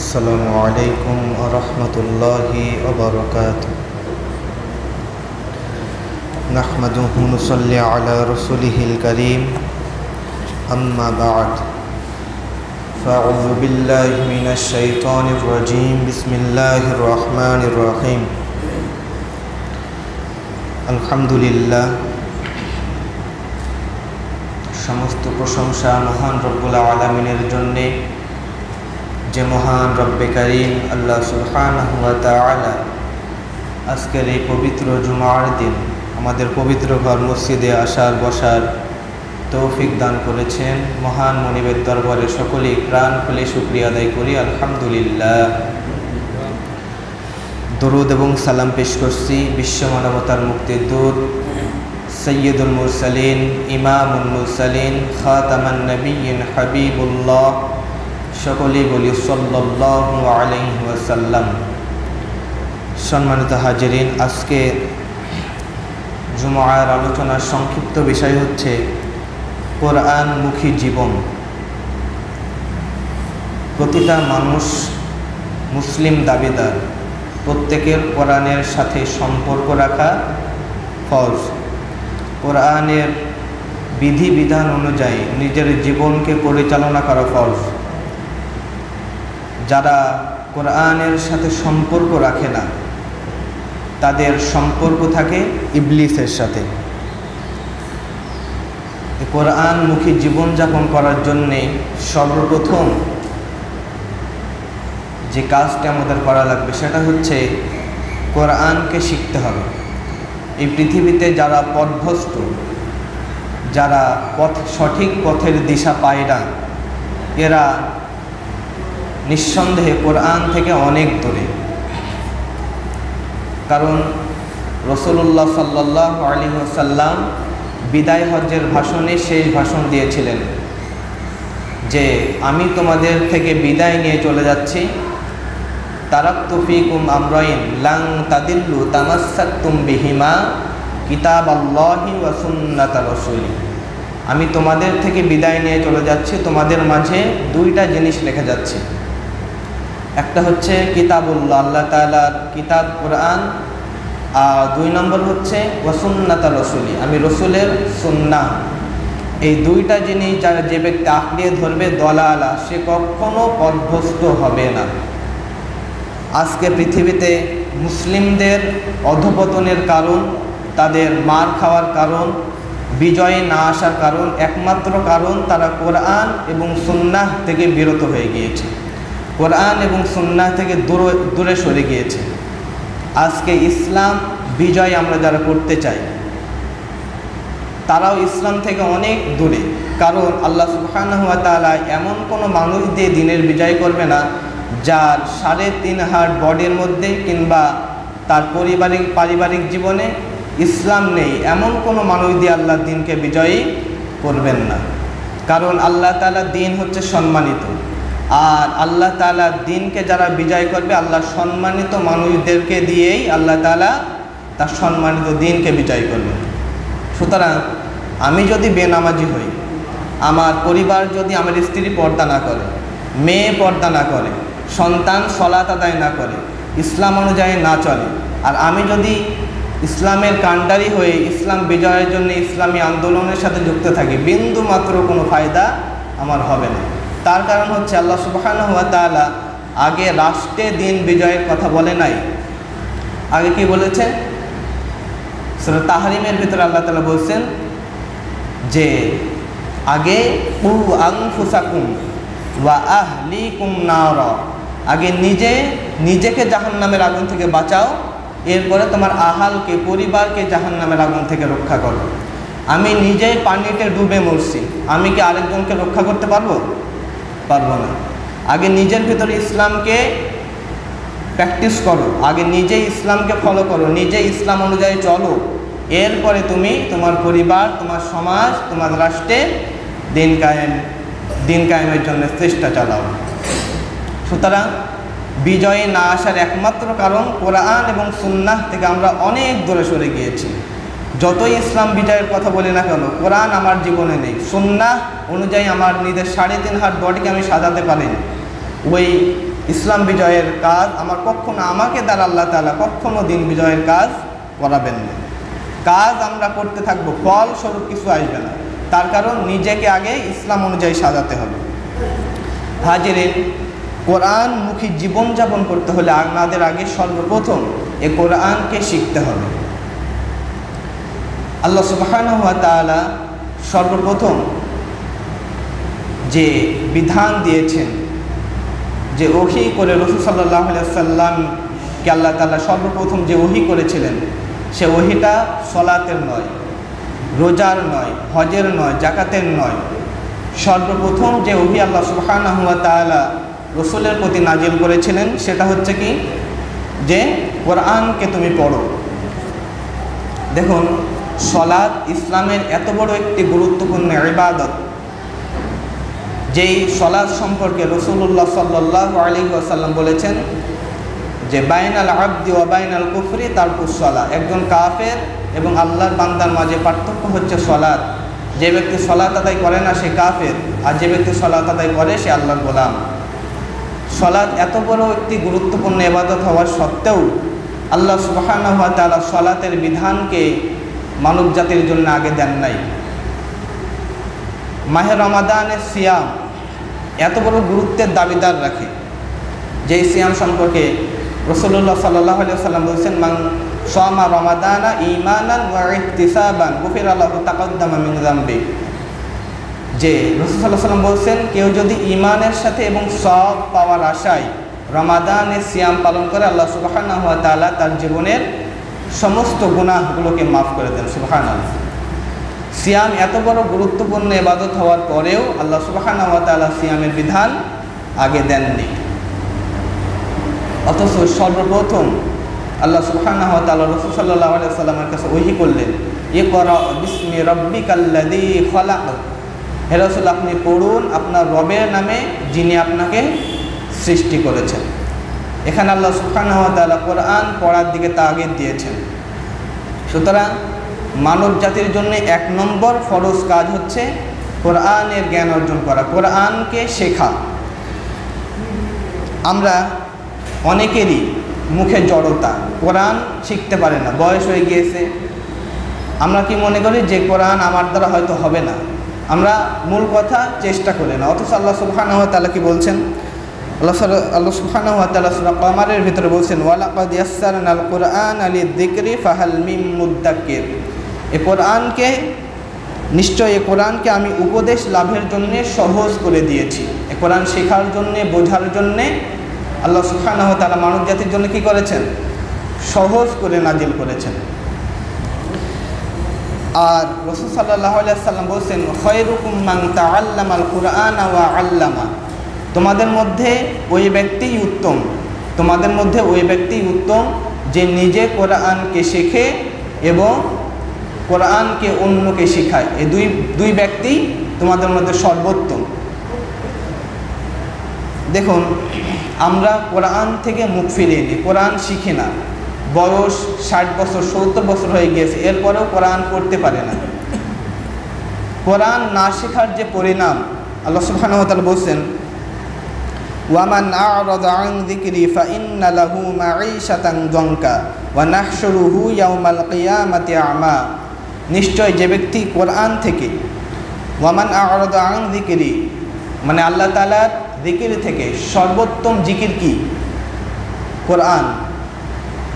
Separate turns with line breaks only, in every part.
আসসালামু আলাইকুম ওয়া রাহমাতুল্লাহি ওয়া বারাকাতুহু। নাহমাদুহু ওয়া নুসাল্লি আলা রাসূলিহিল কারীম, আম্মা বা'দ। ফাআউযু বিল্লাহি মিনাশ শাইতানির রাজীম। বিসমিল্লাহির রহমানির রহিম। আলহামদুলিল্লাহ, সমস্ত প্রশংসা মহান রব্বুল আলামিনের জন্যে, যে মহান রব্বে কারীম আল্লাহ সুবহানাহু ওয়া তাআলা আজকের এই পবিত্র জুমার দিন আমাদের পবিত্র ঘর মসজিদে আসার বসার তৌফিক দান করেছেন। মহান মনিবের দরবারে সকলেই প্রাণ খুলে শুকরিয়া আদায় করি, আলহামদুলিল্লাহ। দরুদ এবং সালাম পেশ করছি বিশ্ব মানবতার মুক্তির দূত সৈয়দুল মুরসালিন, ইমামুল মুরসালিন, খাতামান নবিয়্যিন, হাবিবুল্লাহ, সকলেই বলি সাল্লাল্লাহু আলাইহি ওয়াসাল্লাম। সম্মানিত হাজিরিন, আজকে জুমার আলোচনার সংক্ষিপ্ত বিষয় হচ্ছে কোরআনমুখী জীবন। প্রতিটা মানুষ মুসলিম দাবিদার, প্রত্যেকের কোরআনের সাথে সম্পর্ক রাখা ফরজ। কোরআনের বিধিবিধান অনুযায়ী নিজের জীবনকে পরিচালনা করা ফরজ। যারা কোরআনের সাথে সম্পর্ক রাখে না, তাদের সম্পর্ক থাকে ইবলিসের সাথে। কোরআনমুখী জীবনযাপন করার জন্যে সর্বপ্রথম যে কাজটা আমাদের করা লাগবে সেটা হচ্ছে কোরআনকে শিখতে হবে। এই পৃথিবীতে যারা পথভ্রষ্ট, যারা সঠিক পথের দিশা পায় না, এরা নিঃসন্দেহে কোরআন থেকে অনেক দূরে। কারণ রাসূলুল্লাহ সাল্লাল্লাহু আলাইহি ওয়াসাল্লাম বিদায় হজ্জের ভাষণে শেষ ভাষণ দিয়েছিলেন যে আমি তোমাদের থেকে বিদায় নিয়ে চলে যাচ্ছি। তারাকতু ফীকুম আমরাইন লান তাদিল্লু তামাসসাকতুম বিহিমা কিতাবাল্লাহি ওয়া সুন্নাতা রাসূলি। আমি তোমাদের থেকে বিদায় নিয়ে চলে যাচ্ছি, তোমাদের মাঝে দুইটা জিনিস রেখে যাচ্ছি। একটা হচ্ছে কিতাবুল্লাহ, আল্লাহ তাআলার কিতাব কোরআন, আর দুই নম্বর হচ্ছে ওয়া সুন্নাতা রাসূলি, আমি রসুলের সুন্নাহ। এই দুইটা জিনিস যারা যে ব্যক্তি আঁকড়িয়ে ধরবে দলালা, সে কখনো পথভ্রষ্ট হবে না। আজকে পৃথিবীতে মুসলিমদের অধঃপতনের কারণ, তাদের মার খাওয়ার কারণ, বিজয়ে না আসার কারণ, একমাত্র কারণ তারা কোরআন এবং সুন্নাহ থেকে বিরত হয়ে গিয়েছে, কোরআন এবং সুন্নাহ থেকে দূরে সরে গিয়েছে। আজকে ইসলাম বিজয় আমরা যারা করতে চাই, তারাও ইসলাম থেকে অনেক দূরে। কারণ আল্লাহ সুবহানাহু ওয়া তাআলা এমন কোনো মানুষ দিয়ে দিনের বিজয় করবে না যার 3.5 হাত বডির মধ্যে কিংবা তার পারিবারিক জীবনে ইসলাম নেই, এমন কোনো মানুষ দিয়ে আল্লাহ দিনকে বিজয়ী করবেন না। কারণ আল্লাহ তাআলা দিন হচ্ছে সম্মানিত, আর আল্লাহ তাআলা দিনকে যারা বিজয় করবে, আল্লাহ সম্মানিত মানুষদেরকে দিয়েই আল্লাহ তাআলা তার সম্মানিত দিনকে বিজয় করবে। সুতরাং আমি যদি বেনামাজি হই, আমার পরিবার যদি, আমার স্ত্রী পর্দা না করে, মেয়ে পর্দা না করে, সন্তান সালাত আদায় না করে, ইসলাম অনুযায়ী না চলে, আর আমি যদি ইসলামের কাণ্ডারি হয়ে ইসলাম বিজয়ের জন্য ইসলামী আন্দোলনের সাথে যুক্ত থাকি, বিন্দু মাত্র কোনো ফায়দা আমার হবে না। তার কারণ হচ্ছে আল্লাহ সুবহানাহু ওয়া তাআলা আগে রাষ্ট্রে দিন বিজয়ের কথা বলে নাই। আগে কি বলেছে? সূরা তাহরিমের ভিতরে আল্লাহ তাআলা বলছেন যে আগে কু আনফুসাকুম ওয়া আহলিকুম নারা, আগে নিজেকে জাহান্নামের আগুন থেকে বাঁচাও, এরপরে তোমার আহালকে, পরিবারকে জাহান্নামের আগুন থেকে রক্ষা করো। আমি নিজেই পানিতে ডুবে মরছি, আমি কি আরেকজনকে রক্ষা করতে পারবো না। আগে নিজের ভিতরে ইসলামকে প্র্যাকটিস করো, আগে নিজেই ইসলামকে ফলো করো, নিজে ইসলাম অনুযায়ী চলো, এরপরে তুমি তোমার পরিবার, তোমার সমাজ, তোমার রাষ্ট্রে দিন কায়েমের জন্য চেষ্টা চালাও। সুতরাং বিজয়ে না আসার একমাত্র কারণ কোরআন এবং সুন্নাহ থেকে আমরা অনেক দূরে সরে গিয়েছি। যতই ইসলাম বিজয়ের কথা বলি না কেন, কোরআন আমার জীবনে নেই, সুন্নাহ অনুযায়ী আমার নিজের 3.5 হাত বডিকে আমি সাজাতে পারিনি। ওই ইসলাম বিজয়ের কাজ আমাকে দ্বারা আল্লাহ তাআলা কখনো দিন বিজয়ের কাজ করাবেন না। কাজ আমরা করতে থাকবো, ফল স্বরূপ কিছু আসবে না। তার কারণ নিজেকে আগে ইসলাম অনুযায়ী সাজাতে হবে। হাজিরিন, কোরআন মুখী জীবনযাপন করতে হলে আমাদের আগে সর্বপ্রথম এ কোরআনকে শিখতে হবে। আল্লাহ সুবহানাহু ওয়া তাআলা সর্বপ্রথম যে বিধান দিয়েছেন, যে ওহী করে রাসূল সাল্লাল্লাহু আলাইহি ওয়াসাল্লামকে আল্লাহ তাআলা সর্বপ্রথম যে ওহী করেছিলেন, সে ওহীটা সলাতের নয়, রোজার নয়, হজের নয়, জাকাতের নয়। সর্বপ্রথম যে ওহী আল্লাহ সুবহানাহু ওয়া তাআলা রাসূলের প্রতি নাজিল করেছিলেন সেটা হচ্ছে কি, যে কোরআনকে তুমি পড়ো। দেখুন, সলাত ইসলামের এত বড় একটি গুরুত্বপূর্ণ ইবাদত, যেই সলাত সম্পর্কে রাসূলুল্লাহ সাল্লাল্লাহু আলাইহি ওয়াসাল্লাম বলেছেন যে বাইনাল আবদি ওয়া বাইনাল কুফরি তারকুস সালাহ। একজন কাফের এবং আল্লাহর বান্দার মাঝে পার্থক্য হচ্ছে সলাত। যে ব্যক্তি সলাত আদায় করে না সে কাফের, আর যে ব্যক্তি সলাত আদায় করে সে আল্লাহর গোলাম। সলাত এত বড় একটি গুরুত্বপূর্ণ ইবাদত হওয়ার সত্ত্বেও আল্লাহ সুবহানাহু ওয়া তাআলা সলাতের বিধানকে মানব জাতির জন্য আগে দেন নাই। মাহে রমাদানের সিয়াম এত বড় গুরুত্বের দাবিদার রাখে, যেই সিয়াম সম্পর্কে রাসূলুল্লাহ সাল্লাল্লাহু আলাইহি ওয়াসাল্লাম বলেছেন, মান সামা রমাদানা ঈমানান ওয়া ইহতিসাবান গুফিরা লাহু তাকাদ্দামা মিন যামবি। যে রাসূল সাল্লাল্লাহু আলাইহি ওয়াসাল্লাম বলছেন, কেউ যদি ঈমানের সাথে এবং সওয়াব পাওয়ার আশায় রমাদানের সিয়াম পালন করে, আল্লাহ সুবহানাহু ওয়া তাআলা তার জীবনের সমস্ত গুনাহগুলোকে মাফ করে দেন। সুবহানাল্লাহ। সিয়াম এত বড় গুরুত্বপূর্ণ ইবাদত হওয়ার পরেও আল্লাহ সুবহানাহু ওয়া তাআলা সিয়ামের বিধান আগে দেননি। অথচ সর্বপ্রথম আল্লাহ সুবহানাহু ওয়া তাআলা রাসূল সাল্লাল্লাহু আলাইহি ওয়াসাল্লামের কাছে ওহী করলেন, ইকরা বিসমি রাব্বিকাল্লাযী খলাক। হে রাসূল, আপনি পড়ুন আপনার রবের নামে যিনি আপনাকে সৃষ্টি করেছেন। এখানে আল্লাহ সুবহানাহু ওয়া তাআলা কোরআন পড়ার দিকে তাগিদ দিয়েছেন। সুতরাং মানব জাতির জন্য 1 নম্বর ফরজ কাজ হচ্ছে কোরআনের জ্ঞান অর্জন করা, কোরআনকে শেখা। আমরা অনেকেরই মুখে জড়তা, কোরআন শিখতে পারে না, বয়স হয়ে গিয়েছে। আমরা কি মনে করি যে কোরআন আমার দ্বারা হয়তো হবে না, আমরা মূল কথা চেষ্টা করি না। অথচ আল্লাহ সুবহানাহু ওয়া তাআলা কি বলছেন, আল্লাহ সুবহানাহু ওয়া তাআলা সূরা কমারের ভিতরে বলছেন, ওয়ালাকাদ ইয়াসসারনাল কুরআনা লিযিকরি ফাহাল মিন মুদ্দাক্কির। এই কোরআনকে নিশ্চয় এই কোরআনকে আমি উপদেশ লাভের জন্য সহজ করে দিয়েছি। এই কোরআন শেখার জন্য, বোঝার জন্য আল্লাহ সুবহানাহু ওয়া তাআলা মানব জাতির জন্য কি করেছেন, সহজ করে নাজিল করেছেন। আর রাসূল সাল্লাল্লাহু আলাইহি ওয়াসাল্লাম বলেছেন, খায়রুকুম মান তাআল্লামাল কুরআনা ওয়া আল্লামা। তোমাদের মধ্যে ওই ব্যক্তিই উত্তম যে নিজে কোরআনকে শেখে এবং কোরআনকে অন্যকে শেখায়। এই দুই ব্যক্তি তোমাদের মধ্যে সর্বোত্তম। দেখুন, আমরা কোরআন থেকে মুখ ফিরিয়ে নিই, কোরআন শিখি না। বয়স 60 বছর 70 বছর হয়ে গিয়েছে, এরপরেও কোরআন পড়তে পারে না। কোরআন না শেখার যে পরিণাম, আল্লাহ সুবহানাহু ওয়া তাআলা বলছেন, ওয়ামান আ'রাদা আন যিকরি ফাইন্না লাহু মাঈশাতান যানকা ওয়া নাহশুরুহু ইয়াওমাল কিয়ামাতি আমা। নিশ্চয় যে ব্যক্তি কোরআন থেকে, ওয়ামান আ'রাদা আন যিকরি মানে আল্লাহ তাআলার জিকির থেকে সর্বোত্তম জিকির কি, কোরআন।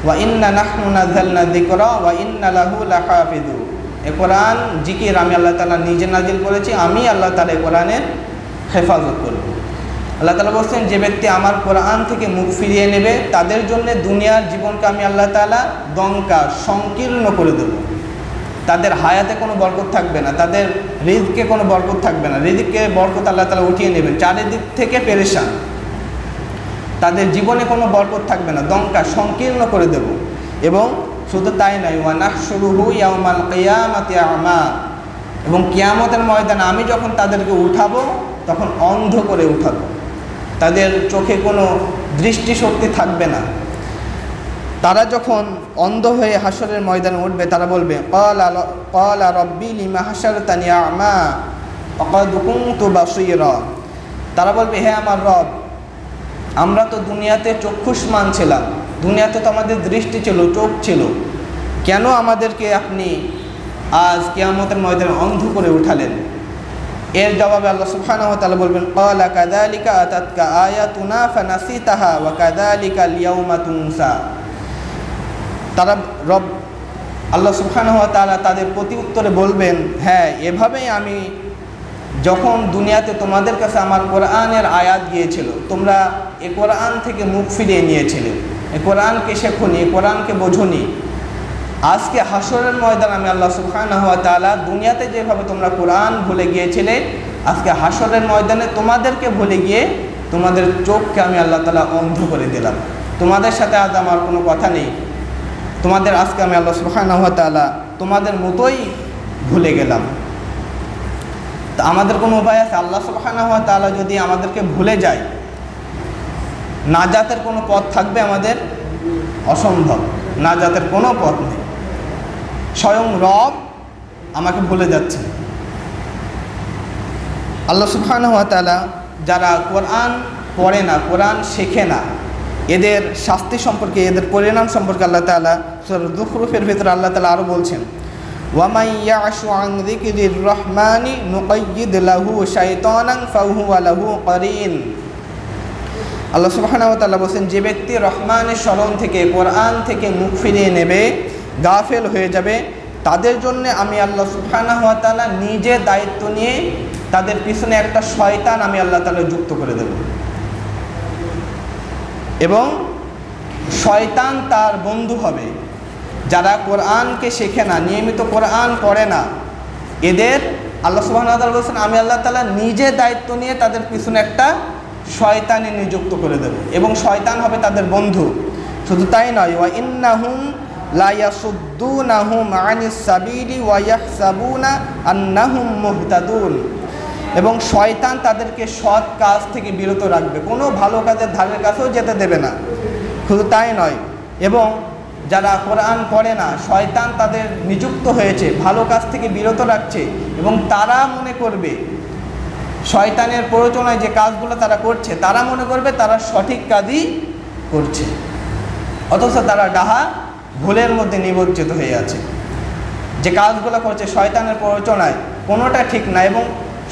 ওয়া ইন্না নাহনু নাযালনা যিকরা ওয়া ইন্না লাহু লাহাফিযুন। এই কোরআন জিকির আমি আল্লাহ তাআলা নিজে নাজিল করেছি, আমি আল্লাহ তাআলা এই কোরআনের হেফাজত করব। আল্লাহ তাআলা বলছেন, যে ব্যক্তি আমার কোরআন থেকে মুখ ফিরিয়ে নেবে তাদের জন্য দুনিয়ার জীবনকে আমি আল্লাহ তাআলা দঙ্কা সংকীর্ণ করে দেব। তাদের হায়াতে কোনো বরকত থাকবে না, তাদের রিজকে কোনো বরকত থাকবে না, রিজকে বরকত আল্লাহ তাআলা উঠিয়ে নেবেন, চারিদিক থেকে পেরেশান, তাদের জীবনে কোনো বরকত থাকবে না, দঙ্কা সংকীর্ণ করে দেব। এবং শুধু তাই নয়, ওয়া নাহশুরুহু ইয়াওমাল কিয়ামাতি আমা। এবং কিয়ামতের ময়দানে আমি যখন তাদেরকে উঠাবো তখন অন্ধ করে উঠাবো, তাদের চোখে কোনো দৃষ্টিশক্তি থাকবে না। তারা যখন অন্ধ হয়ে হাসরের ময়দানে উঠবে তারা বলবে, ক্বালা রাব্বি লিমা হাশারতানি আমা ওয়া ক্বাদ কুনতু বাসীরা। তারা বলবে, হে আমার রব, আমরা তো দুনিয়াতে চক্ষুষ্মান ছিলাম, দুনিয়াতে তো আমাদের দৃষ্টি ছিল, চোখ ছিল, কেন আমাদেরকে আপনি আজ কিয়ামতের ময়দানে অন্ধ করে উঠালেন? এর জবাবে আল্লাহ সুবহানাহু ওয়া তাআলা বলবেন, ক্বালা কাযালিকা আতাতকা আয়াতুনা ফানাসিতাহা ওয়া কাযালিকাল ইয়াউমা তুনসা। তারা আল্লাহ সুবহানাহু ওয়া তাআলা তাদের প্রতি উত্তরে বলবেন, হ্যাঁ, এভাবেই আমি যখন দুনিয়াতে তোমাদের কাছে আমার কোরআনের আয়াত গিয়েছিল, তোমরা এ কোরআন থেকে মুখ ফিরিয়ে নিয়েছিলে, এ কোরআনকে শেখোনি, এ কোরআনকে বোঝোনি। আজকে হাসরের ময়দান আমি আল্লাহ সুবহানাহু ওয়া তাআলা দুনিয়াতে যেভাবে তোমরা কোরআন ভুলে গিয়েছিলে, আজকে হাসরের ময়দানে তোমাদেরকে ভুলে গিয়ে তোমাদের চোখকে আমি আল্লাহ তাআলা অন্ধ করে দিলাম। তোমাদের সাথে আজ আমার কোনো কথা নেই, তোমাদের আজকে আমি আল্লাহ সুবহানাহু ওয়া তাআলা তোমাদের মতোই ভুলে গেলাম। তা আমাদের কোনো উপায় আছে? আল্লাহ সুবহানাহু ওয়া তাআলা যদি আমাদেরকে ভুলে যায়, নাজাতের কোনো পথ থাকবে আমাদের? অসম্ভব, নাজাতের কোনো পথ নেই। স্বয়ং রব আমাকে ভুলে যাচ্ছেন। আল্লাহ সুবহানাহু ওয়া তাআলা যারা কোরআন পড়ে না, কোরআন শেখে না, এদের শাস্তি সম্পর্কে, এদের পরিণাম সম্পর্কে আল্লাহ তাআলা সূরা যুখরুফের ভিতরে আল্লাহ তাআলা আরও বলছেন, ওয়ামান ইয়াশু আন যিকরির রহমানি নুকাইয়িদ লাহু শাইতানান ফাহুয়া লাহু কারিন। আল্লাহ সুবহানাহু ওয়া তাআলা বলেন, যে ব্যক্তি রহমানের স্মরণ থেকে, কোরআন থেকে মুখ ফিরিয়ে নেবে, গাফেল হয়ে যাবে, তাদের জন্য আমি আল্লাহ সুবহানাহু ওয়া তাআলা নিজে দায়িত্ব নিয়ে তাদের পিছনে একটা শয়তান আমি আল্লাহ তাআলা যুক্ত করে দেব, এবং শয়তান তার বন্ধু হবে। যারা কোরআনকে শেখে না, নিয়মিত কোরআন পড়ে না, এদের আল্লাহ সুবহানাহু ওয়া তাআলা বলেন আমি আল্লাহ তাআলা নিজে দায়িত্ব নিয়ে তাদের পিছনে একটা শয়তানি নিযুক্ত করে দেব, এবং শয়তান হবে তাদের বন্ধু। শুধু তাই নয়, ওয়া ইন্নাহুম লা ইয়াসুদ্দুনাহুম আনিস সাবিলি ওয়া ইয়াহসাবুনা আন্নাহুম মুহতাদুন। এবং শয়তান তাদেরকে সৎ কাজ থেকে বিরত রাখবে, কোনো ভালো কাজের ধারের কাছেও যেতে দেবে না। শুধু তাই নয়, এবং যারা কোরআন পড়ে না, শয়তান তাদের নিযুক্ত হয়েছে, ভালো কাজ থেকে বিরত রাখছে, এবং তারা মনে করবে, শয়তানের প্ররোচনায় যে কাজগুলো তারা করছে, তারা মনে করবে তারা সঠিক কাজই করছে, অথচ তারা ডাহা ভুলের মধ্যে নিমজ্জিত হয়ে আছে। যে কাজগুলো করছে শয়তানের প্ররোচনায়, কোনোটা ঠিক না, এবং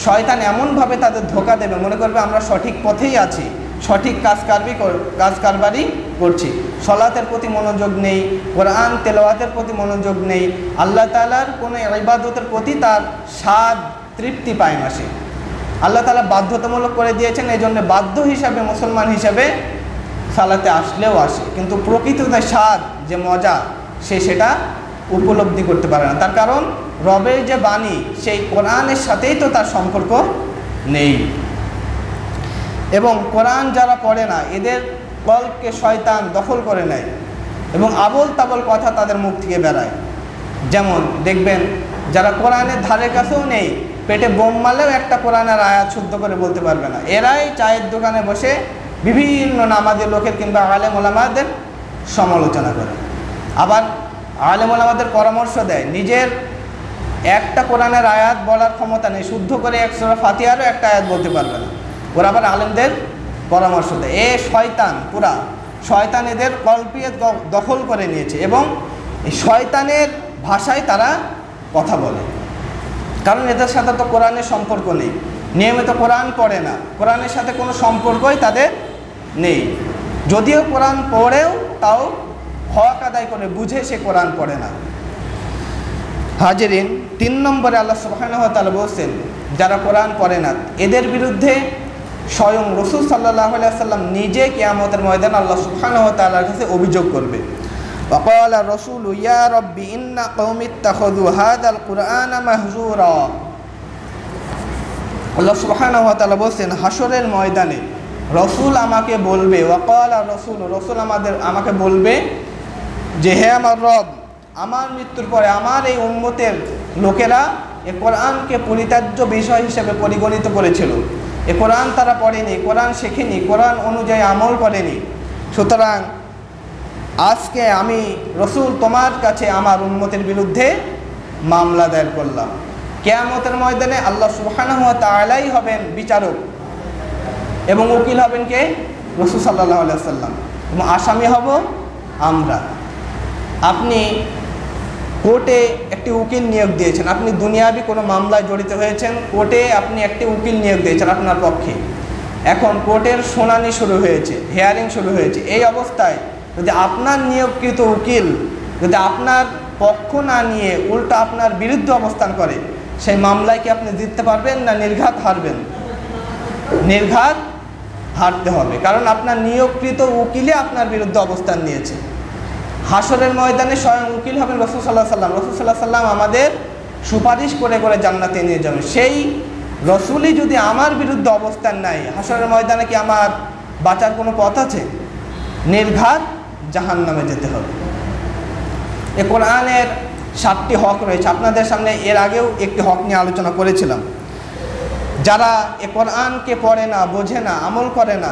শয়তান এমনভাবে তাদের ধোঁকা দেবে, মনে করবে আমরা সঠিক পথেই আছি, সঠিক কাজ কারবারই করছি। সলাতের প্রতি মনোযোগ নেই, কোরআন তেলাওয়াতের প্রতি মনোযোগ নেই, আল্লাহ তাআলার কোনো ইবাদতের প্রতি তার স্বাদ তৃপ্তি পায় না। সে আল্লাহ তাআলা বাধ্যতামূলক করে দিয়েছেন, এই জন্য বাধ্য হিসাবে মুসলমান হিসাবে সালাতে আসলেও আসে, কিন্তু প্রকৃত স্বাদ যে মজা সে সেটা উপলব্ধি করতে পারে না। তার কারণ রবের যে বাণী, সেই কোরআনের সাথেই তো তার সম্পর্ক নেই। এবং কোরআন যারা পড়ে না, এদের কলকে শয়তান দখল করে নেয়, এবং আবল তাবল কথা তাদের মুখ থেকে বেরায়। যেমন দেখবেন, যারা কোরআনের ধারে কাছেও নেই, পেটে বোম মারলেও একটা কোরআনের আয়াত শুদ্ধ করে বলতে পারবে না, এরাই চায়ের দোকানে বসে বিভিন্ন নামাজি লোকের কিংবা আলেম ওলামাদের সমালোচনা করে। আবার আলেম ওলামাদের পরামর্শ দেয়, নিজের একটা কোরআনের আয়াত বলার ক্ষমতা নেই, শুদ্ধ করে এক সূরা ফাতিহারও একটা আয়াত বলতে পারবে না, ওরা আবার আলেমদের পরামর্শ দেয়। এ শয়তান, পুরা শয়তান এদের কল্পিয়ে দখল করে নিয়েছে, এবং এই শয়তানের ভাষায় তারা কথা বলে, কারণ এদের সাথে তো কোরআনের সম্পর্ক নেই, নিয়মিত কোরআন পড়ে না, কোরআনের সাথে কোনো সম্পর্কই তাদের নেই। যদিও কোরআন পড়েও তাও হক আদায় করে বুঝে সে কোরআন পড়ে না। হাজিরিন, 3 নম্বরে আল্লাহ সুবহানাহু ওয়া তাআলা বলছেন, যারা কোরআন পড়ে না, এদের বিরুদ্ধে স্বয়ং রাসূল সাল্লাল্লাহু আলাইহি ওয়াসাল্লাম নিজে কিয়ামতের ময়দানে আল্লাহ সুবহানাহু ওয়া তাআলার কাছে অভিযোগ করবে। وقال الرسول يا رب إن قوم اتخذوا هذا القرآن مهجورا। আল্লাহ সুবহানাহু ওয়া তাআলা বলেন, হাসরের ময়দানে রসুল আমাকে বলবে, ওয়াকাল রসুল আমাকে বলবে যে, হে আমার রব, আমার মৃত্যুর পরে আমার এই উম্মতের লোকেরা এ কোরআনকে পরিত্যাজ্য বিষয় হিসেবে পরিগণিত করেছিল, এ কোরআন তারা পড়েনি, কোরআন শেখেনি, কোরআন অনুযায়ী আমল করেনি। সুতরাং আজকে আমি রসুল তোমার কাছে আমার উম্মতের বিরুদ্ধে মামলা দায়ের করলাম। কিয়ামতের ময়দানে আল্লাহ সুবহানাহু ওয়া তাআলাই হবেন বিচারক, এবং উকিল হবেন কে? রাসূল সাল্লাল্লাহু আলাইহি ওয়াসাল্লাম এবং আসামি হব আমরা। আপনি কোর্টে একটি উকিল নিয়োগ দিয়েছেন, আপনি দুনিয়াবি কোনো মামলায় জড়িত হয়েছেন, কোর্টে আপনি একটি উকিল নিয়োগ দিয়েছেন আপনার পক্ষে। এখন কোর্টের শুনানি শুরু হয়েছে, হিয়ারিং শুরু হয়েছে। এই অবস্থায় যদি আপনার নিয়োগকৃত উকিল যদি আপনার পক্ষ না নিয়ে উল্টো আপনার বিরুদ্ধে অবস্থান করে, সেই মামলায় কি আপনি জিততে পারবেন না নির্ঘাত হারবেন? নির্ঘাত হারতে হবে, কারণ আপনার নিয়োগকৃত উকিলে আপনার বিরুদ্ধে অবস্থান নিয়েছে। হাসরের ময়দানে স্বয়ং উকিল হবেন রাসূল সাল্লাল্লাহু আলাইহি ওয়াসাল্লাম। রাসূল সাল্লাল্লাহু আলাইহি ওয়াসাল্লাম আমাদের সুপারিশ করে করে জান্নাতে নিয়ে যাবেন। সেই রসুলই যদি আমার বিরুদ্ধে অবস্থান নেয়, হাসরের ময়দানে কি আমার বাঁচার কোনো পথ আছে? নির্ঘাত জাহান্নামে যেতে হবে। এ কোরআনের 7টি হক রয়েছে। আপনাদের সামনে এর আগেও একটি হক নিয়ে আলোচনা করেছিলাম। যারা এ কোরআনকে পড়ে না, বোঝে না, আমল করে না,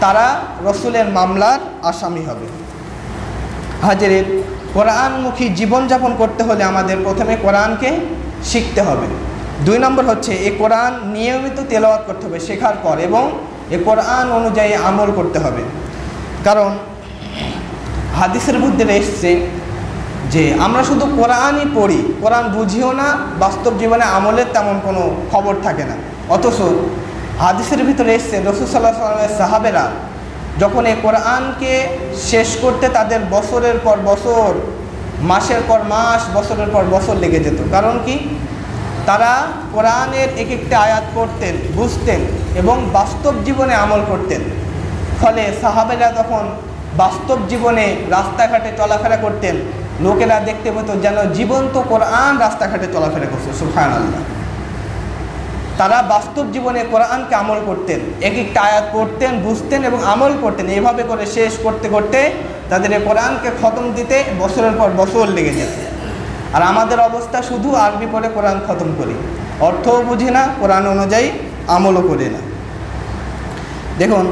তারা রসুলের মামলার আসামি হবে। হাজিরিন, কোরআনমুখী জীবনযাপন করতে হলে আমাদের প্রথমে কোরআনকে শিখতে হবে। 2 নম্বর হচ্ছে এ কোরআন নিয়মিত তেলাওয়াত করতে হবে শেখার পর, এবং এ কোরআন অনুযায়ী আমল করতে হবে। কারণ হাদিসের মধ্যে এসেছে যে আমরা শুধু কোরআনই পড়ি, কোরআন বুঝিও না, বাস্তব জীবনে আমলের তেমন কোনো খবর থাকে না। অথচ হাদিসের ভিতরে এসেছে রাসূল সাল্লাল্লাহু আলাইহি ওয়াসাল্লামের সাহাবেরা যখন এই কোরআনকে শেষ করতে তাদের বছরের পর বছর, মাসের পর মাস, বছরের পর বছর লেগে যেত। কারণ কি? তারা কোরআনের এক একটা আয়াত পড়তেন, বুঝতেন এবং বাস্তব জীবনে আমল করতেন। ফলে সাহাবেরা তখন বাস্তব জীবনে রাস্তাঘাটে চলাফেরা করতেন, লোকেরা দেখতে পেত যেন জীবন্ত কোরআন রাস্তাঘাটে চলাফেরা করছে। সুবহানাল্লাহ। তারা বাস্তব জীবনে কোরআনকে আমল করতেন, এক একটা আয়াত পড়তেন, বুঝতেন এবং আমল করতেন। এইভাবে করে শেষ করতে করতে তাদের এই কোরআনকে খতম দিতে বছরের পর বছর লেগে যেত। আর আমাদের অবস্থা শুধু আরবি পড়ে কোরআন খতম করি, অর্থও বুঝি না, কোরআন অনুযায়ী আমলও করি না। দেখুন,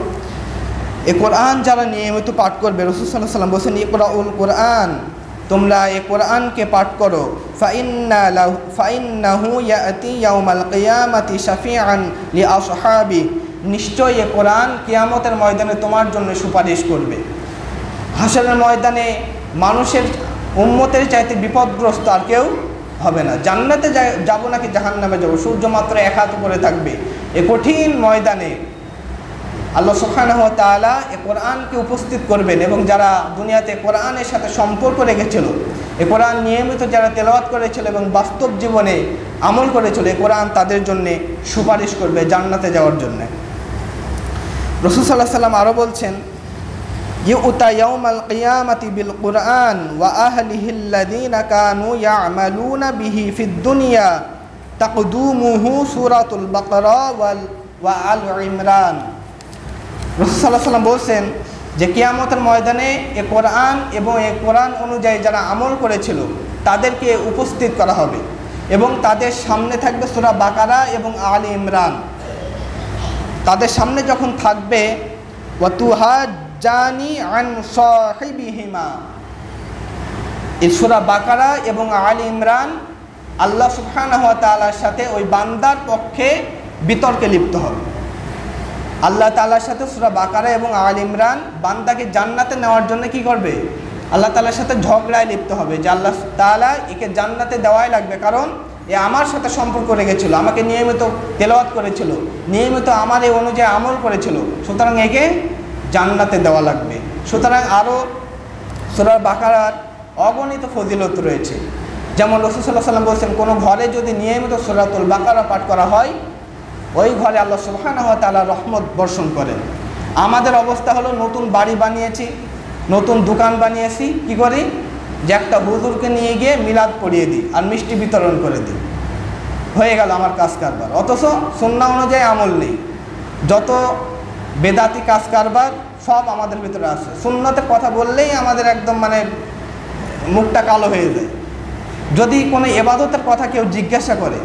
এ কোরআন যারা নিয়মিত পাঠ করবে, রাসূল সাল্লাল্লাহু আলাইহি ওয়াসাল্লাম বলেছেন ইকরাউল কোরআন, তোমরা এ কোরআনকে পাঠ করো। ফাইন্নাহু ইয়াতি ইয়াউমাল কিয়ামাতি শাফিআন লিআসহাবি, নিশ্চয়ই এ কোরআন কিয়ামতের ময়দানে তোমার জন্য সুপারিশ করবে। হাসরের ময়দানে মানুষের উম্মতের চাইতে বিপদগ্রস্ত আর কেউ হবে না। জান্নাতে যাব নাকি জাহান্নামে যাব, সূর্য মাত্র 1 হাত উপরে থাকবে। এ কঠিন ময়দানে আল্লাহ সুবহানাহু ওয়া তাআলা এ কোরআনকে উপস্থিত করবেন, এবং যারা দুনিয়াতে কোরআনের সাথে সম্পর্ক রেখেছিল, এ কোরআন নিয়মিত যারা তেলাওয়াত করেছিল এবং বাস্তব জীবনে আমল করেছিল, এ কোরআন তাদের জন্য সুপারিশ করবে জান্নাতে যাওয়ার জন্য। রাসূল সাল্লাল্লাহু আলাইহি ওয়াসাল্লাম আরও বলছেন ইউতা ইয়াউমাল কিয়ামাতি বিল কুরআন ওয়া আহলিহিল্লাযীনা কানু ইয়ামালুনা বিহি ফিদ দুনিয়া তাকদুমুহু সূরাতুল বাকারা ওয়া আল ইমরান। রাসূল সাল্লাল্লাহু আলাইহি ওয়াসাল্লাম বলছেন যে কিয়ামতের ময়দানে এ কোরআন এবং এ কোরআন অনুযায়ী যারা আমল করেছিল তাদেরকে উপস্থিত করা হবে, এবং তাদের সামনে থাকবে সূরা বাকারা এবং আল ইমরান। তাদের সামনে যখন থাকবে ওয়াতুহাজ্জানি আন সাহিবিহিমা, এই সূরা বাকারা এবং আল ইমরান আল্লাহ সুবহানাহু ওয়া তাআলার সাথে ওই বান্দার পক্ষে বিতর্কে লিপ্ত হবে। আল্লাহ তাআলার সাথে সূরা বাকারা এবং আল ইমরান বান্দাকে জান্নাতে নেওয়ার জন্য কি করবে? আল্লাহ তাআলার সাথে ঝগড়ায় লিপ্ত হবে যে আল্লাহ তাআলা একে জান্নাতে দেওয়াই লাগবে, কারণ এ আমার সাথে সম্পর্ক রেখেছিল, আমাকে নিয়মিত তেলাওয়াত করেছিল, নিয়মিত আমার এই অনুযায়ী আমল করেছিল, সুতরাং একে জান্নাতে দেওয়া লাগবে। সুতরাং আরও সূরা বাকারার অগণিত ফজিলত রয়েছে। যেমন রাসূল সাল্লাল্লাহু আলাইহি ওয়াসাল্লাম বলেছেন, কোনো ঘরে যদি নিয়মিত সূরাতুল বাকারা পাঠ করা হয়, ওই ঘরে আল্লাহ সুবহানাহু ওয়া তাআলা রহমত বর্ষণ করেন। আমাদের অবস্থা হলো নতুন বাড়ি বানিয়েছি, নতুন দোকান বানিয়েছি, কি করি? যে একটা হুজুরকে নিয়ে গিয়ে মিলাদ পড়িয়ে দিই আর মিষ্টি বিতরণ করে দিই, হয়ে গেল আমার কাজ কারবার। অথচ সুন্নাহ অনুযায়ী আমল নেই। যত বেদাতি কাজ কারবার সব আমাদের ভিতরে আছে। সুন্নতের কথা বললেই আমাদের একদম মুখটা কালো হয়ে যায়। যদি কোনো ইবাদতের কথা কেউ জিজ্ঞাসা করে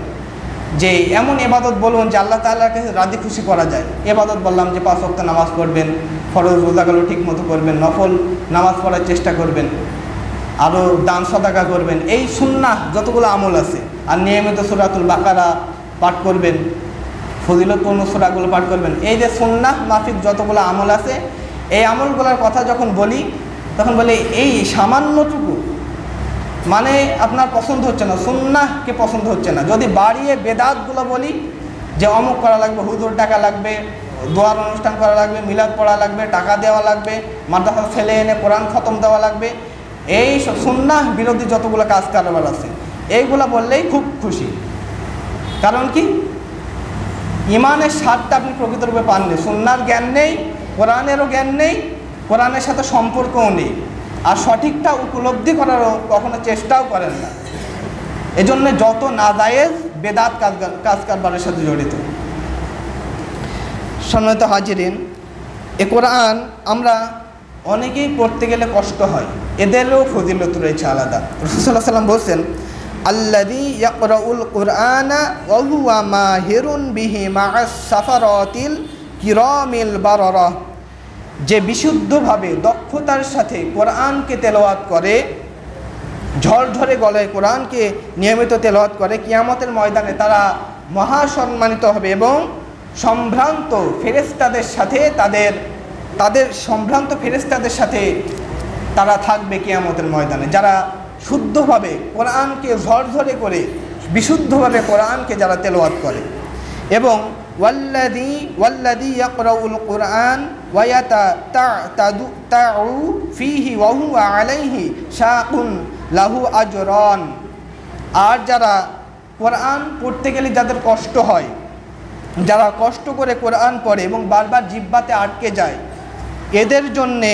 যে এমন ইবাদত বলুন যে আল্লাহ তাআলার কাছে রাজি খুশি করা যায়, ইবাদত বললাম যে 5 ওয়াক্ত নামাজ পড়বেন, ফরজ রোজাগুলো ঠিক মতো করবেন, নফল নামাজ পড়ার চেষ্টা করবেন, আরও দান সাদাকা করবেন, এই সুন্নাহ যতগুলো আমল আছে, আর নিয়মিত সূরাতুল বাকারা পাঠ করবেন, ফজিলতপূর্ণ সূরাগুলো পাঠ করবেন। এই যে সুন্নাহ মাফিক যতগুলো আমল আছে, এই আমলগুলোর কথা যখন বলি তখন বলি এই সামান্যটুকু মানে আপনার পছন্দ হচ্ছে না, সুন্নাহকে পছন্দ হচ্ছে না। যদি বাড়িয়ে বেদাতগুলো বলি যে অমুক করা লাগবে, হুজুর টাকা লাগবে, দোয়ার অনুষ্ঠান করা লাগবে, মিলাদ পড়া লাগবে, টাকা দেওয়া লাগবে, মাদ্রাসা ছেলে এনে কোরআন খতম দেওয়া লাগবে, এই সুন্নাহ বিরোধী যতগুলো কাজ কারবার আছে এইগুলো বললেই খুব খুশি। কারণ কি, ইমানের স্বাদটা আপনি প্রকৃতরূপে পাননি, সুন্নাহর জ্ঞান নেই, কোরআনেরও জ্ঞান নেই, কোরআনের সাথে সম্পর্কও নেই, আর সঠিকটা উপলব্ধি করারও কখনো চেষ্টাও করেন না। এজন্য যত নাজায়েজ বেদাত কাজ কারবারের সাথে জড়িত। সম্মানিত হাজিরিন, এ কোরআন আমরা অনেকেই পড়তে গেলে কষ্ট হয়, এদেরও ফজিলত রয়েছে আলাদা। রাসূল সাল্লাল্লাহু আলাইহি ওয়াসাল্লাম বলছেন, আল্লাযী ইয়াকরাউল কুরআনা ওয়া হুয়া মাহিরুন বিহি মা'আস সাফারাতিল কিরামিল বারারা, যে বিশুদ্ধভাবে দক্ষতার সাথে কোরআনকে তেলাওয়াত করে, ঝরঝরে গলায় কোরআনকে নিয়মিত তেলাওয়াত করে, কিয়ামতের ময়দানে তারা মহাসম্মানিত হবে এবং সম্ভ্রান্ত ফেরেশতাদের সাথে তাদের সম্ভ্রান্ত ফেরেশতাদের সাথে তারা থাকবে কিয়ামতের ময়দানে, যারা শুদ্ধভাবে কোরআনকে ঝরঝরে করে বিশুদ্ধভাবে কোরআনকে যারা তেলাওয়াত করে। এবং ওয়াল্লাযী ইয়াকরাউল কুরআন ওয়া ইয়াতাতাউ ফীহি ওয়া হুয়া আলাইহি শাকুন লাহু আজরান, আর যারা কোরআন পড়তে গেলে যাদের কষ্ট হয়, যারা কষ্ট করে কোরআন পড়ে এবং বারবার জিহ্বাতে আটকে যায়, এদের জন্যে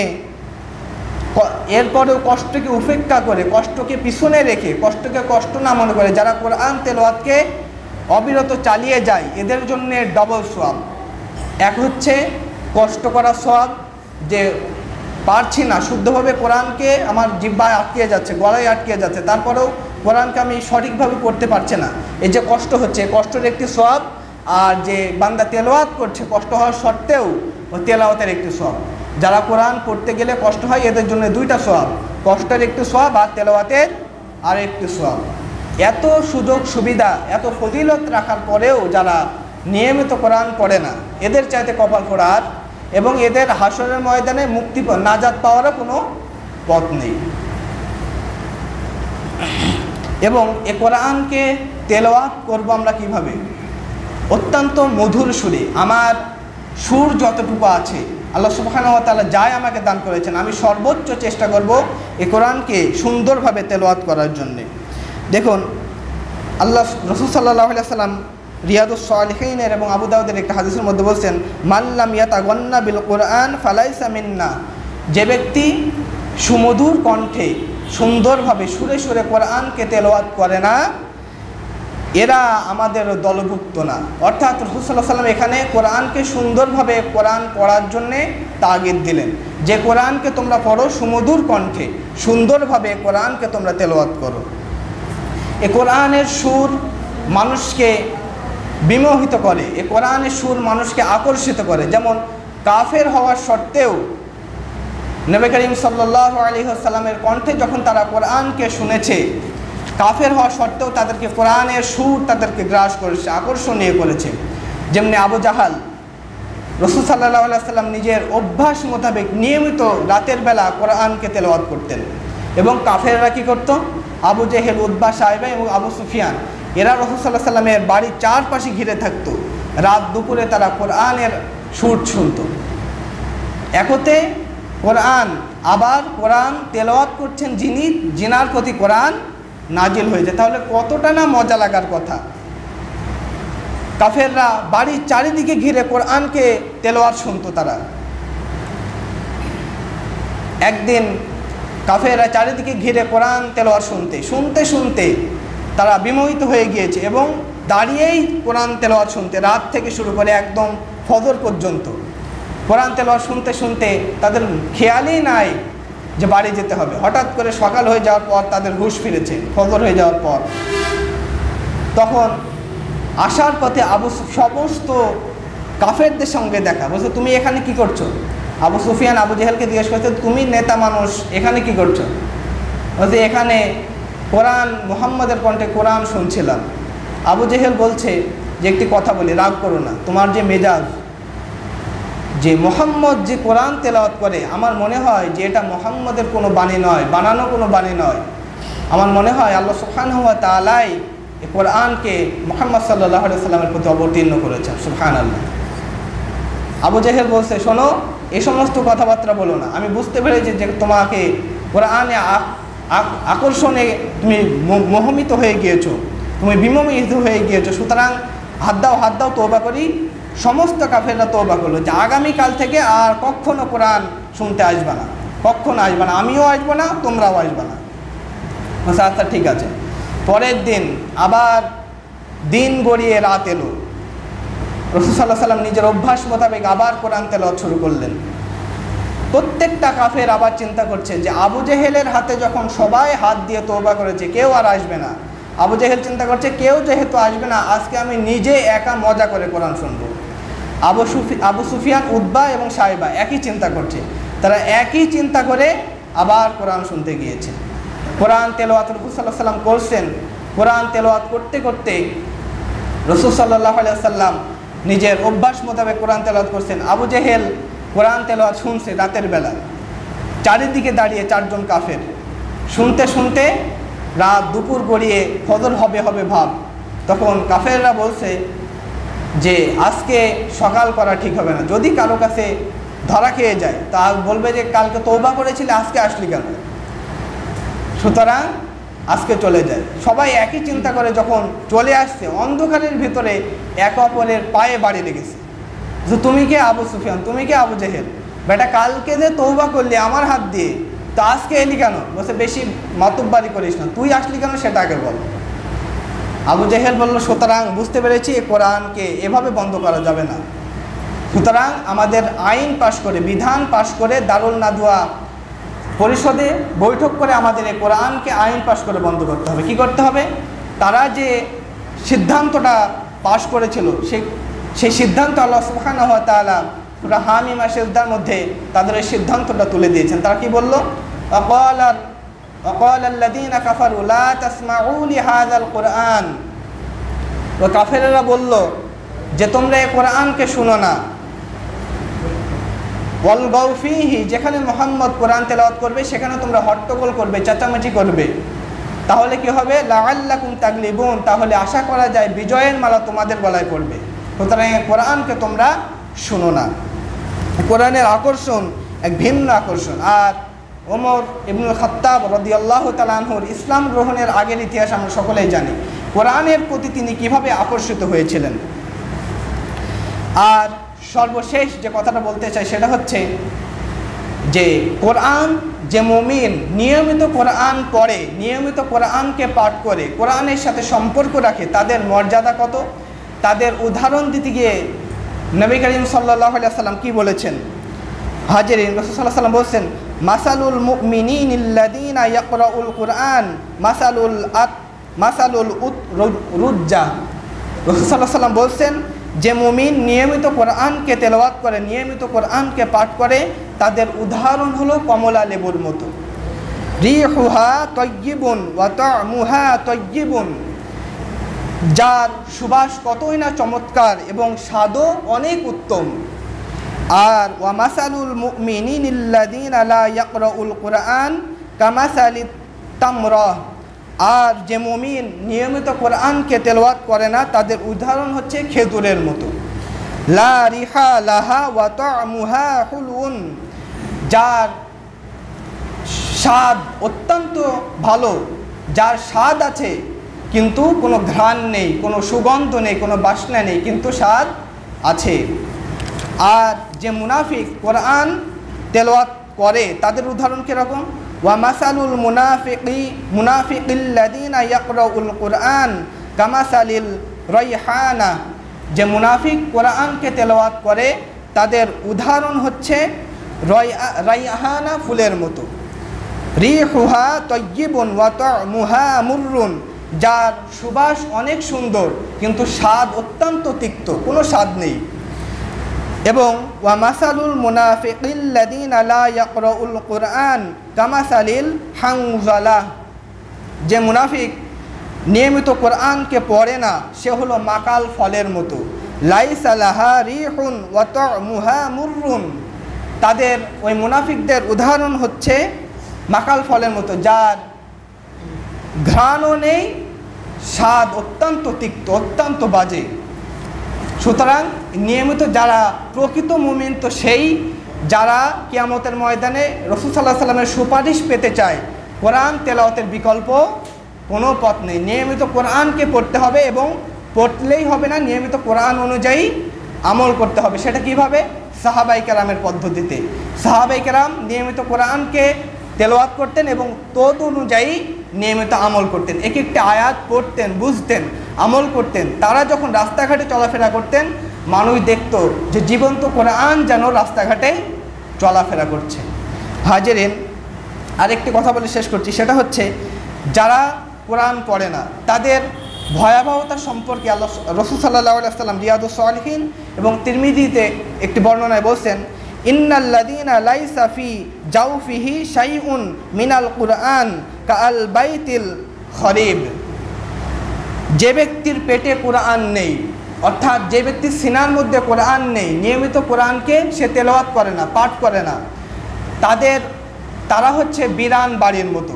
এরপরেও কষ্টকে উপেক্ষা করে, কষ্টকে পিছনে রেখে, কষ্টকে কষ্ট না মনে করে যারা কোরআন তেলাওয়াতকে অবিরত চালিয়ে যায়, এদের জন্য ডবল সওয়াব। এক হচ্ছে কষ্ট করা সওয়াব, যে পারছি না শুদ্ধভাবে কোরআনকে, আমার জিহ্বায় আটকে যাচ্ছে, গলায় আটকে যাচ্ছে, তারপরেও কোরআনকে আমি সঠিকভাবে পড়তে পারছি না, এই যে কষ্ট হচ্ছে, কষ্টের একটি সওয়াব। আর যে বান্দা তেলাওয়াত করছে কষ্ট হওয়ার সত্ত্বেও, ও তেলাওয়াতের একটি সওয়াব। যারা কোরআন পড়তে গেলে কষ্ট হয় এদের জন্য দুইটা সওয়াব, কষ্টের একটি সওয়াব আর তেলাওয়াতের আর একটি সওয়াব। এত সুযোগ সুবিধা, এত ফজিলত রাখার পরেও যারা নিয়মিত কোরআন পড়ে না, এদের চাইতে কপাল পোড়ার, এবং এদের হাসরের ময়দানে মুক্তি নাজাত পাওয়ারও কোনো পথ নেই। এবং এ কোরআনকে তেলাওয়াত করব আমরা কিভাবে? অত্যন্ত মধুর সুরে, আমার সুর যতটুকু আছে আল্লাহ সুবহানাহু ওয়া তাআলা যাই আমাকে দান করেছেন, আমি সর্বোচ্চ চেষ্টা করব এ কোরআনকে সুন্দরভাবে তেলাওয়াত করার জন্যে। দেখুন, রাসূল সাল্লাল্লাহু আলাইহি ওয়াসাল্লাম রিয়াদুস সালিহিনের এবং আবু দাউদের একটা হাদিসের মধ্যে বলছেন, মাল্লাম ইয়াতাগান্না বিল কুরআন ফালাইসা মিন্না, যে ব্যক্তি সুমধুর কণ্ঠে সুন্দরভাবে সুরে সুরে কোরআনকে তেলাওয়াত করে না, এরা আমাদের দলভুক্ত না। অর্থাৎ রাসূল সাল্লাল্লাহু আলাইহি ওয়াসাল্লাম এখানে কোরআনকে সুন্দরভাবে কোরআন পড়ার জন্যে তাগিদ দিলেন, যে কোরআনকে তোমরা পড়ো সুমধুর কণ্ঠে, সুন্দরভাবে কোরআনকে তোমরা তেলাওয়াত করো। এ কোরআনের সুর মানুষকে বিমোহিত করে, এ কোরআনের সুর মানুষকে আকর্ষিত করে। যেমন কাফের হওয়ার সত্ত্বেও নবী করিম সাল্লাল্লাহু আলাইহি ওয়াসাল্লামের কণ্ঠে যখন তারা কোরআনকে শুনেছে, কাফের হওয়া সত্ত্বেও তাদেরকে কোরআনের সুর তাদেরকে গ্রাস করেছে, আকর্ষণীয় করেছে। যেমনি আবু জাহাল, রাসূল সাল্লাল্লাহু আলাইহি ওয়াসাল্লাম নিজের অভ্যাস মোতাবেক নিয়মিত রাতের বেলা কোরআনকে তেলাওয়াত করতেন, এবং কাফেররা কী করত? আবু জেহেল, উতবা, সাইবা এবং আবু সুফিয়ান, এরা রাসূল সাল্লাল্লাহু আলাইহি ওয়াসাল্লামের বাড়ির চারপাশে ঘিরে থাকতো, রাত দুপুরে তারা কোরআনের সুর শুনত। একতে কোরআন, আবার কোরআন তেলাওয়াত করছেন যিনি, জিনার প্রতি কোরআন নাজিল হয়েছে, তাহলে কতটা না মজা লাগার কথা। কাফেররা বাড়ির চারিদিকে ঘিরে কোরআনকে তেলাওয়াত শুনতো। তারা একদিন কাফেররা চারিদিকে ঘিরে কোরআন তেলাওয়াত শুনতে শুনতে তারা বিমোহিত হয়ে গিয়েছে, এবং দাঁড়িয়েই কোরআন তেলাওয়াত শুনতে, রাত থেকে শুরু করে একদম ফজর পর্যন্ত কোরআন তেলাওয়াত শুনতে শুনতে তাদের খেয়ালই নাই যে বাড়ি যেতে হবে। হঠাৎ করে সকাল হয়ে যাওয়ার পর তাদের হুঁশ ফিরেছে, ফজর হয়ে যাওয়ার পর। তখন আসার পথে সমস্ত কাফেরদের সঙ্গে দেখা, বলছে তুমি এখানে কি করছো? আবু সুফিয়ান আবু জেহেলকে জিজ্ঞেস করছে, তুমি নেতা মানুষ, এখানে কি করছো? বলছে এখানে কোরআন, মুহাম্মদের কণ্ঠে কোরআন শুনছিলাম। আবু জেহেল বলছে যে একটি কথা বলি, রাগ করো না, তোমার যে মেজাজ, যে মোহাম্মদ যে কোরআন তেলাওয়াত করে, আমার মনে হয় যে এটা মোহাম্মদের কোনো বাণী নয়, বানানো কোনো বাণী নয়। আমার মনে হয় আল্লাহ সুবহানাহু ওয়া তাআলাই এই কোরআনকে মুহাম্মদ সাল্লাল্লাহু আলাইহি সাল্লামের প্রতি অবতীর্ণ করেছেন। সুবহানাল্লাহ। আবু জেহেল বলছে, শোনো, এই সমস্ত কথাবার্তা বলো না, আমি বুঝতে পেরেছি যে তোমাকে কোরআনে আকর্ষণে তুমি মোহিত হয়ে গিয়েছো, তুমি বিমোহিত হয়ে গিয়েছো, সুতরাং হাত দাও, তওবা করি। সমস্ত কাফেররা তওবা করলো যে আগামীকাল থেকে আর কখনো কোরআন শুনতে আসবে না, কখনো আসবে না, আমিও আসবো না, তোমরাও আসবে না। আচ্ছা ঠিক আছে। পরের দিন আবার দিন গড়িয়ে রাত এলো, রাসূল সাল্লাল্লাহু আলাইহি ওয়াসাল্লাম নিজের অভ্যাস মোতাবেক আবার কোরআন তেলাওয়াত শুরু করলেন। প্রত্যেকটা কাফের আবার চিন্তা করছে যে আবু জেহেলের হাতে যখন সবাই হাত দিয়ে তওবা করেছে, কেউ আর আসবে না। আবু জেহেল চিন্তা করছে, কেউ যেহেতু আসবে না, আজকে আমি নিজে একা মজা করে কোরআন শুনবো। আবু সুফিয়ান, উতবা এবং সাইবা একই চিন্তা করছে, তারা একই চিন্তা করে আবার কোরআন শুনতে গিয়েছে। কোরআন তেলাওয়াত রাসূল সাল্লাল্লাহু আলাইহি ওয়াসাল্লাম করছেন। কোরআন তেলাওয়াত করতে করতে রাসূল সাল্লাল্লাহু আলাইহি ওয়াসাল্লাম নিজের অভ্যাস মোতাবেক কোরআন তেলাওয়াত করছেন। আবু জেহেল কোরআন তেলাওয়াত শুনছে রাতের বেলা, চারিদিকে দাঁড়িয়ে চারজন কাফের, শুনতে শুনতে রাত দুপুর গড়িয়ে ফজর হবে ভাব। তখন কাফেররা বলছে যে আজকে সকাল করা ঠিক হবে না, যদি কারো কাছে ধরা খেয়ে যায় তা বলবে যে কালকে তওবা করেছিলে, আজকে আসলি কেন, সুতরাং আজকে চলে যায়। সবাই একই চিন্তা করে যখন চলে আসছে, অন্ধকারের ভিতরে এক অপরের পায়ে বাড়ি লেগেছে যে তুমি কে আবু সুফিয়ান, তুমি কে আবু জেহেল, বেটা কালকে যে তওবা করলি আমার হাত দিয়ে, তো আজকে এলি কেন? বলছে বেশি মাতুব্বারি করিস না, তুই আসলি কেন সেটা আগে বল। আবু জেহেল বলল, সুতরাং বুঝতে পেরেছি কোরআনকে এভাবে বন্ধ করা যাবে না, সুতরাং আমাদের আইন পাশ করে, বিধান পাশ করে দারুল নাদওয়া পরিষদে বৈঠক করে আমাদের এই কোরআনকে আইন পাশ করে বন্ধ করতে হবে। কি করতে হবে? তারা যে সিদ্ধান্তটা পাশ করেছিল সেই সিদ্ধান্ত আল্লাহ সুবহানাহু ওয়া তাআলা সূরা হামিম সিজদার মধ্যে তাদের এই সিদ্ধান্তটা তুলে দিয়েছেন। তারা কি বলল? ওয়াকালাল্লাযীনা কাফারু লা তাসমাউ লিহাযাল কুরআন, ও কাফেররা বলল যে তোমরা এই কোরআনকে শুনো না। ওয়ালগাউ ফীহি, যেখানে মুহাম্মদ কোরআন তেলাওয়াত করবে সেখানে তোমরা হট্টগোল করবে, চেঁচামেচি করবে, তাহলে কি হবে? লাআল্লাকুম তাগলিবুন, তাহলে আশা করা যায় বিজয়ের মালা তোমাদের গলায় পড়বে। সুতরাং কোরআনকে তোমরা শুনো না। কোরআনের আকর্ষণ এক ভিন্ন আকর্ষণ। আর ওমর ইবনুল খাত্তাব রাদিয়াল্লাহু তাআলা আনহুর ইসলাম গ্রহণের আগের ইতিহাস আমরা সকলেই জানি, কোরআনের প্রতি তিনি কিভাবে আকর্ষিত হয়েছিলেন। আর সর্বশেষ যে কথাটা বলতে চাই সেটা হচ্ছে যে কোরআন, যে মুমিন নিয়মিত কোরআন পড়ে, নিয়মিত কোরআনকে পাঠ করে, কোরআনের সাথে সম্পর্ক রাখে, তাদের মর্যাদা কত। তাদের উদাহরণ দিতে গিয়ে নবী করিম সাল্লাল্লাহু আলাইহি ওয়াসাল্লাম কি বলেছেন? হাজিরিন, রাসূল সাল্লাল্লাহু আলাইহি ওয়াসাল্লাম বলছেন, মাসালুল মুমিনিনাল্লাযীনা ইয়াকরাউল কুরআন মাসালুল রুজ্জা। রাসূল সাল্লাল্লাহু আলাইহি ওয়াসাল্লাম বলছেন, যে মুমিন নিয়মিত কোরআনকে তেলাওয়াত করে, নিয়মিত কোরআনকে পাঠ করে, তাদের উদাহরণ হলো কমলা লেবুর মতো। রিহুহা তাইয়্যিবুন ওয়া তা'মুহা তাইয়্যিবুন, যার সুবাস কতই না চমৎকার এবং স্বাদও অনেক উত্তম। আর ওয়া মাসালুল মুমিনিনাল্লাযীনা লা ইয়াকরাউল কুরআন কামাসালিত তামরা, আর যে মুমিন নিয়মিত কোরআনকে তেলাওয়াত করে না, তাদের উদাহরণ হচ্ছে খেজুরের মতো। লা রিহা লাহা ওয়া তা'মুহা হুলউন, যার স্বাদ অত্যন্ত ভালো, যার স্বাদ আছে কিন্তু কোনো ঘ্রাণ নেই, কোনো সুগন্ধ নেই, কোনো বাসনা নেই, কিন্তু স্বাদ আছে। আর যে মুনাফিক কোরআন তেলাওয়াত করে তাদের উদাহরণ কীরকম? ওয়া মাসালুল মুনাফিকিল্লাযীনা ইয়াকরাউল কুরআন কামাসালিল রাইহানা, যে মুনাফিক কোরআনকে তেলাওয়াত করে তাদের উদাহরণ হচ্ছে রাইহানা ফুলের মতো। রিহুহা তাইয়্যিবুন ওয়া তা'মুহা মুররুন, যার সুবাস অনেক সুন্দর কিন্তু স্বাদ অত্যন্ত তিক্ত, কোনো স্বাদ নেই। এবং ওয়া মাসালুল মুনাফিকিল্লাযীনা লা ইয়াকরাউল কুরআন কামাসালিল হানজালা, যে মুনাফিক নিয়মিত কোরআনকে পড়ে না সে হলো মাকাল ফলের মতো। লাইসা লাহা রিহুন ওয়া তা'মুহা মুররুন। তাদের ওই মুনাফিকদের উদাহরণ হচ্ছে মাকাল ফলের মতো, যার ঘ্রাণও নেই, স্বাদ অত্যন্ত তিক্ত, অত্যন্ত বাজে। সুতরাং নিয়মিত যারা প্রকৃত মুমিন তো সেই যারা কিয়ামতের ময়দানে রাসূল সাল্লাল্লাহু আলাইহি ওয়াসাল্লামের সুপারিশ পেতে চায়। কোরআন তেলাওয়াতের বিকল্প কোনো পথ নেই। নিয়মিত কোরআনকে পড়তে হবে এবং পড়লেই হবে না, নিয়মিত কোরআন অনুযায়ী আমল করতে হবে। সেটা কিভাবে? সাহাবায়ে কেরামের পদ্ধতিতে। সাহাবায়ে কেরাম নিয়মিত কোরআনকে তেলাওয়াত করতেন এবং তদ অনুযায়ী নিয়মিত আমল করতেন। এক একটা আয়াত পড়তেন, বুঝতেন, আমল করতেন। তারা যখন রাস্তাঘাটে চলাফেরা করতেন মানুষ দেখত যে জীবন্ত কোরআন যেন রাস্তাঘাটে চলাফেরা করছে। হাজিরিন, আরেকটি কথা বলে শেষ করছি, সেটা হচ্ছে যারা কোরআন পড়ে না তাদের ভয়াবহতা সম্পর্কে আল্লাহ রাসূল সাল্লাল্লাহু আলাইহি ওয়াসাল্লাম রিয়াদুস সালিহিন এবং তিরমিজিতে একটি বর্ণনায় বলছেন, ইন্নাল্লাযীনা লাইসা ফি জাওফিহি শাইউন মিনাল কুরআন কাআল বাইতিল খরিব। যে ব্যক্তির পেটে কোরআন নেই, অর্থাৎ যে ব্যক্তির সিনার মধ্যে কোরআন নেই, নিয়মিত কোরআনকে সে তেলাওয়াত করে না, পাঠ করে না, তারা হচ্ছে বিরান বাড়ির মতো।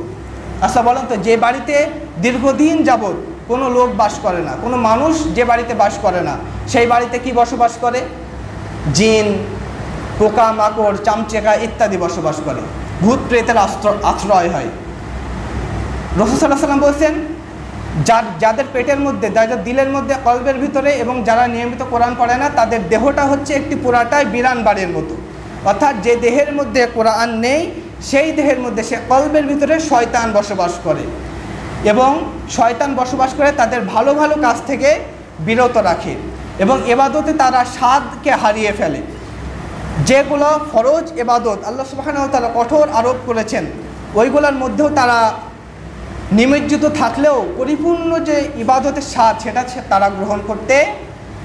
আচ্ছা বলেন তো, যে বাড়িতে দীর্ঘদিন যাবৎ কোনো লোক বাস করে না, কোনো মানুষ যে বাড়িতে বাস করে না, সেই বাড়িতে কি বসবাস করে? জিন, পোকা মাকড়, চামচেকা ইত্যাদি বসবাস করে, ভূত প্রেতের আশ্রয় হয়। রাসূল সাল্লাল্লাহু আলাইহি ওয়াসাল্লাম বলছেন, যাদের পেটের মধ্যে, যাদের দিলের মধ্যে, কলবের ভিতরে এবং যারা নিয়মিত কোরআন পড়ে না তাদের দেহটা হচ্ছে একটি পুরাটাই বিরান বাড়ির মতো। অর্থাৎ যে দেহের মধ্যে কোরআন নেই সেই দেহের মধ্যে সে কলবের ভিতরে শয়তান বসবাস করে এবং শয়তান বসবাস করে তাদের ভালো ভালো কাজ থেকে বিরত রাখে এবং এবাদতে তারা স্বাদকে হারিয়ে ফেলে। যেগুলো ফরজ এবাদত আল্লাহ সুবহানাহু ওয়া তাআলা কঠোর আরোপ করেছেন ওইগুলোর মধ্যেও তারা নিমজ্জিত থাকলেও পরিপূর্ণ যে ইবাদতের স্বাদ সেটা তারা গ্রহণ করতে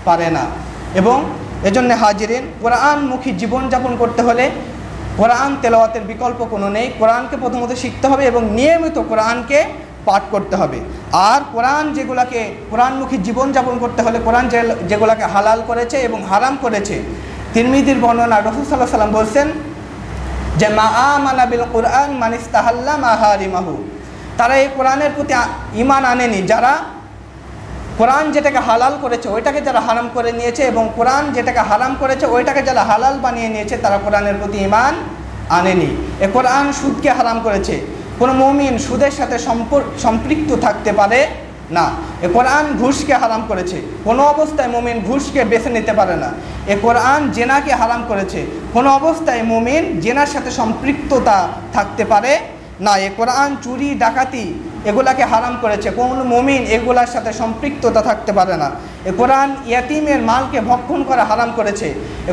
পারে না। এবং এজন্য হাজিরিন, কোরআনমুখী জীবনযাপন করতে হলে কোরআন তেলাওয়াতের বিকল্প কোনো নেই। কোরআনকে প্রথমত শিখতে হবে এবং নিয়মিত কোরআনকে পাঠ করতে হবে। আর কোরআনমুখী জীবনযাপন করতে হলে কোরআন যেগুলোকে হালাল করেছে এবং হারাম করেছে, তিরমিজির বর্ণনা রাসূল সাল্লাল্লাহু আলাইহি ওয়াসাল্লাম বলছেন যে মা আমানা বিল কোরআন মান ইস্তাহাল্লা মাহারিমাহু। তারা এই কোরআনের প্রতি ঈমান আনেনি যারা কোরআন যেটাকে হালাল করেছে ওইটাকে যারা হারাম করে নিয়েছে এবং কোরআন যেটাকে হারাম করেছে ওইটাকে যারা হালাল বানিয়ে নিয়েছে তারা কোরআনের প্রতি ঈমান আনেনি। এ কোরআন সুদকে হারাম করেছে, কোনো মুমিন সুদের সাথে সম্পৃক্ত থাকতে পারে না। এ কোরআন ঘুষকে হারাম করেছে, কোনো অবস্থায় মুমিন ঘুষকে বেছে নিতে পারে না। এ কোরআন জেনাকে হারাম করেছে, কোনো অবস্থায় মুমিন জেনার সাথে সম্পৃক্ততা থাকতে পারে না। এ কোরআন চুরি ডাকাতি এগুলাকে হারাম করেছে, কোন মুমিন এগুলার সাথে সম্পৃক্ততা থাকতে পারে না। এ কোরআন ইয়াতিমের মালকে ভক্ষণ করা হারাম করেছে,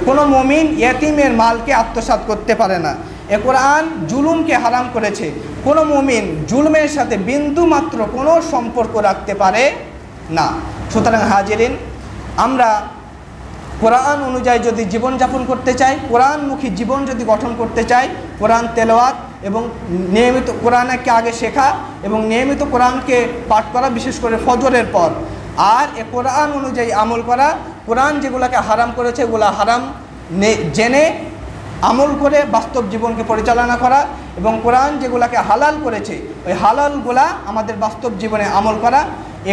কোনো মুমিন ইয়াতিমের মালকে আত্মসাৎ করতে পারে না। এ কোরআন জুলুমকে হারাম করেছে, কোনো মুমিন জুলুমের সাথে বিন্দু মাত্র কোনো সম্পর্ক রাখতে পারে না। সুতরাং হাজিরিন, আমরা কোরআন অনুযায়ী যদি জীবনযাপন করতে চাই, কোরআনমুখী জীবন যদি গঠন করতে চাই, কোরআন তেলাওয়াত এবং নিয়মিত কোরআনকে আগে শেখা এবং নিয়মিত কোরআনকে পাঠ করা, বিশেষ করে ফজরের পর। আর এ কোরআন অনুযায়ী আমল করা, কোরআন যেগুলোকে হারাম করেছে এগুলো হারাম জেনে আমল করে বাস্তব জীবনকে পরিচালনা করা এবং কোরআন যেগুলোকে হালাল করেছে ওই হালালগুলা আমাদের বাস্তব জীবনে আমল করা,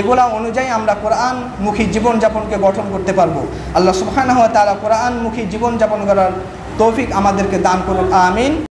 এগুলা অনুযায়ী আমরা কোরআনমুখী জীবনযাপনকে গঠন করতে পারবো। আল্লাহ সুবহানাহু ওয়া তাআলা কোরআনমুখী জীবনযাপন করার তৌফিক আমাদেরকে দান করুন, আমিন।